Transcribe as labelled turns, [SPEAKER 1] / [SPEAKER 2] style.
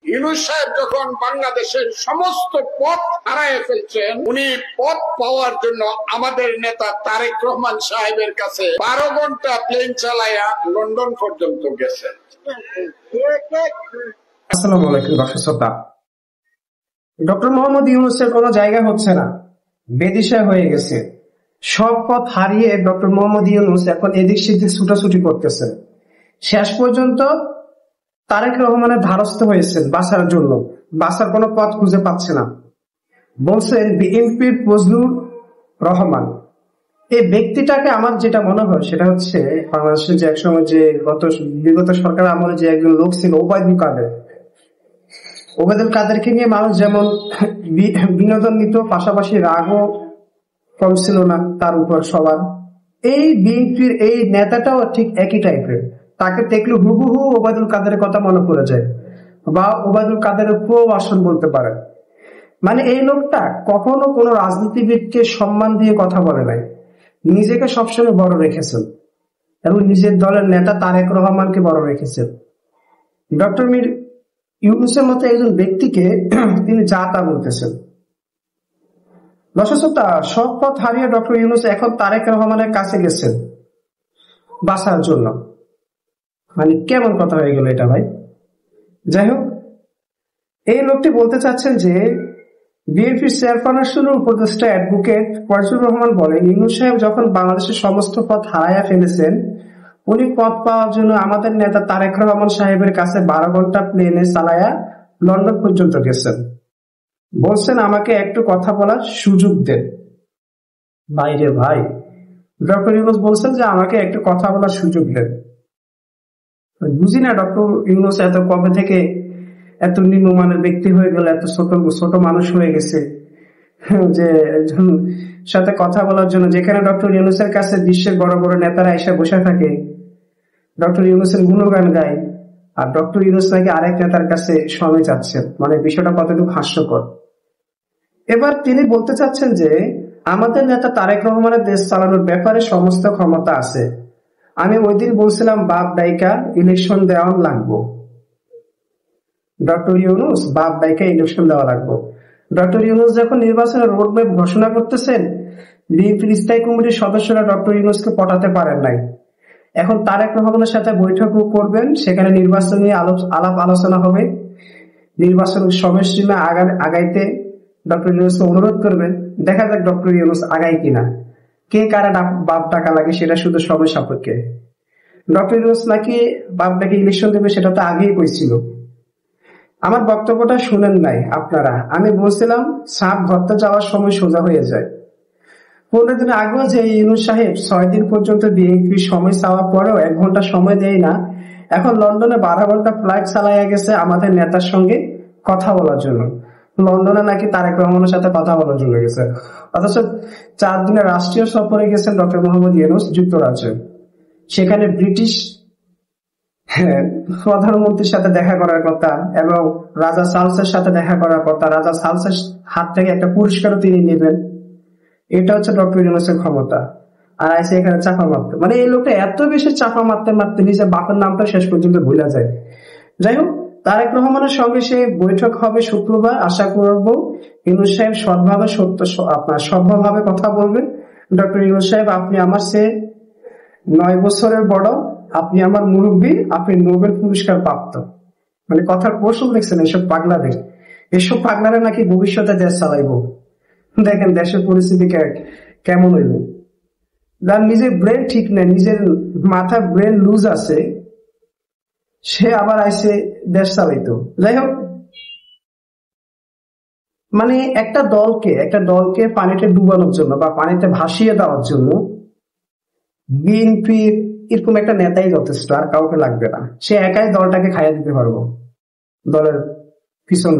[SPEAKER 1] ইউনূস সাহেব যখন বাংলাদেশের সমস্ত পথ হারায় ফেলছেন, উনি পথ পাওয়ার জন্য আমাদের নেতা তারেক রহমান সাহেবের কাছে 12 ঘন্টা প্লেন চালায়া লন্ডন পর্যন্ত গেছেন।
[SPEAKER 2] আসসালামু আলাইকুম দর্শক শ্রোতা। ডক্টর মোহাম্মদ ইউনূসের কোনো জায়গা হচ্ছে না, বেদিশা হয়ে গেছে। সব পথ হারিয়ে ডক্টর মোহাম্মদ ইউনূস এখন এদিক সেদিক ছুটাছুটি করতেছেন। শেষ পর্যন্ত তারেক রহমানের ধারস্থ হয়েছেন বাঁচার জন্য, বাঁচার কোনো পথ খুঁজে পাচ্ছে না। বলছেন বিএনপির ফজলুর রহমান। এই ব্যক্তিটাকে আমার যেটা মনে হয় সেটা হচ্ছে বাংলাদেশের যে একসময় যে বিগত সরকার আমলে যে একজন লোক ছিল ওবায়দুল কাদেরকে নিয়ে মানুষ যেমন বিনোদন নিত, পাশাপাশি রাগও কম ছিল না তার উপর সবার। এই বিএনপির এই নেতাটাও ঠিক একই টাইপের। তাকে দেখলে হুবহু ওবায়দুল কাদেরের কথা মনে পড়ে যায়, বা ওবায়দুল কাদেরের প্রবাসন বলতে পারেন। মানে এই লোকটা কখনো কোনো রাজনীতিবিদকে সম্মান দিয়ে কথা বলে নাই, নিজেকে সবসময় বড় রেখেছেন এবং নিজের দলের নেতা তারেক রহমানকে বড় রেখেছেন। ডক্টর মির ইউনূসের মতো একজন ব্যক্তিকে তিনি যা তা বলতেছেন। দর্শক, সব পথ হারিয়ে ডক্টর ইউনূস এখন তারেক রহমানের কাছে গেছেন বাঁচার জন্য। মানে কেমন কথা হয়ে গেল এটা ভাই? যাই হোক, এই লোকটি বলতে চাচ্ছেন যে বিএনপির চেয়ারপারসনের উপদেষ্টা অ্যাডভোকেট ফজলুর রহমান বলেন, ইউনূস সাহেব যখন বাংলাদেশের সমস্ত পথ হারাইয়া ফেলেছেন, উনি পথ পাওয়ার জন্য আমাদের নেতা তারেক রহমান সাহেবের কাছে 12 ঘন্টা প্লেনে চালায়া লন্ডন পর্যন্ত গেছেন। বলছেন আমাকে একটু কথা বলার সুযোগ দেন। ভাইরে ভাই, ডক্টর ইউনূস বলছেন যে আমাকে একটু কথা বলার সুযোগ দেন। বুঝি না ডক্টর ইউনূস এত কবে থেকে এত নিম্নমানের ব্যক্তি হয়ে গেল, এত ছোট মানুষ হয়ে গেছে যে সাথে কথা বলার জন্য, যেখানে ডক্টর ইউনূসের কাছে বিশ্বের বড় বড় নেতারা এসে বসে থাকে, ডক্টর ইউনূসের গুণগান গায়, আর ডক্টর ইউনূস নাকি আরেক নেতার কাছে সময় চাচ্ছেন। মানে বিষয়টা কতটুকু হাস্যকর। এবার তিনি বলতে চাচ্ছেন যে আমাদের নেতা তারেক রহমানের দেশ চালানোর ব্যাপারে সমস্ত ক্ষমতা আছে। আমি ওই দিন বলছিলাম বাপ দায়িকা ইলেকশন দেওয়া লাগবো। ডক্টর ইউনূস বাপ দায়িকা ইলেকশন দেওয়া লাগবো। ডক্টর ইউনূস যখন নির্বাচনের রোডম্যাপ ঘোষণা করতেছেন, বিএনপির স্থায়ী কমিটির সদস্যরা ডক্টর ইউনূসকে পটাতে পারেন নাই। এখন তারেক রহমানের সাথে বৈঠক করবেন, সেখানে নির্বাচন নিয়ে আলাপ আলোচনা হবে। নির্বাচন সময়সীমা আগাইতে ডক্টর ইউনূসকে অনুরোধ করবেন। দেখা যাক ডক্টর ইউনূস আগায় কিনা। কে কারা বাপ ডাকা লাগে সেটা শুধু সময় সাপেক্ষে। ডক্টর ইউনূস নাকি বাপ ডাকে ইলেকশন দেবে সেটা তো আগেই কইছিল। আমার বক্তব্যটা শুনেন নাই আপনারা। আমি বলছিলাম সাপ ঘরতে যাওয়ার সময় সোজা হয়ে যায়। 15 দিন আগেও যে ইউনূস সাহেব 6 দিন পর্যন্ত বিএনপির সময় চাওয়ার পরেও 1 ঘন্টা সময় দেয় না, এখন লন্ডনে 12 ঘন্টা ফ্লাইট চালাইয়া গেছে আমাদের নেতার সঙ্গে কথা বলার জন্য। লন্ডনে নাকি তারেক রহমানের সাথে কথা বলার জন্য গেছে, অথচ 4 দিনের রাষ্ট্রীয় সফরে গেছেন ডক্টর মোহাম্মদ ইউনূস যুক্তরাজ্যে। সেখানে ব্রিটিশ প্রধানমন্ত্রীর সাথে দেখা করার কথা এবং রাজা চার্লসের সাথে দেখা করার কথা। রাজা চার্লসের হাত থেকে একটা পুরস্কারও তিনি নেবেন। এটা হচ্ছে ডক্টর ইউনূসের ক্ষমতা। আর আইসে এখানে চাপা মারতে, মানে এই লোকটা এত বেশি চাপা মারতে মারতে নিজের বাপের নামটা শেষ পর্যন্ত ভুলে যায়। যাই হোক, তারেক রহমানের সঙ্গে সে বৈঠক হবে শুক্রবার। আশা করবো ইউনূস সাহেব সভ্যভাবে কথা বলবেন। ডক্টর ইউনূস সাহেব, আপনি আমার চেয়ে 9 বছরের বড়, আপনি আমার মুরব্বী, আপনি নোবেল পুরস্কার প্রাপ্ত। মানে কথার কৌশল দেখছেন এসব পাগলারা নাকি ভবিষ্যতে দেশ চালাইব। দেখেন দেশের পরিস্থিতি কেমন হইল। যার নিজের ব্রেন ঠিক নেই, নিজের মাথার ব্রেন লুজ আছে, সে আবার আইসে দেশ চালাইতো। যাই হোক, মানে একটা দলকে পানিতে ডুবানোর জন্য বা পানিতে ভাসিয়ে দেওয়ার জন্য বিএনপি এরকম একটা নেতাই যথেষ্ট, আর কাউকে লাগবে না। সে একাই দলটাকে খাইয়ে দিতে পারবো দলের পিছন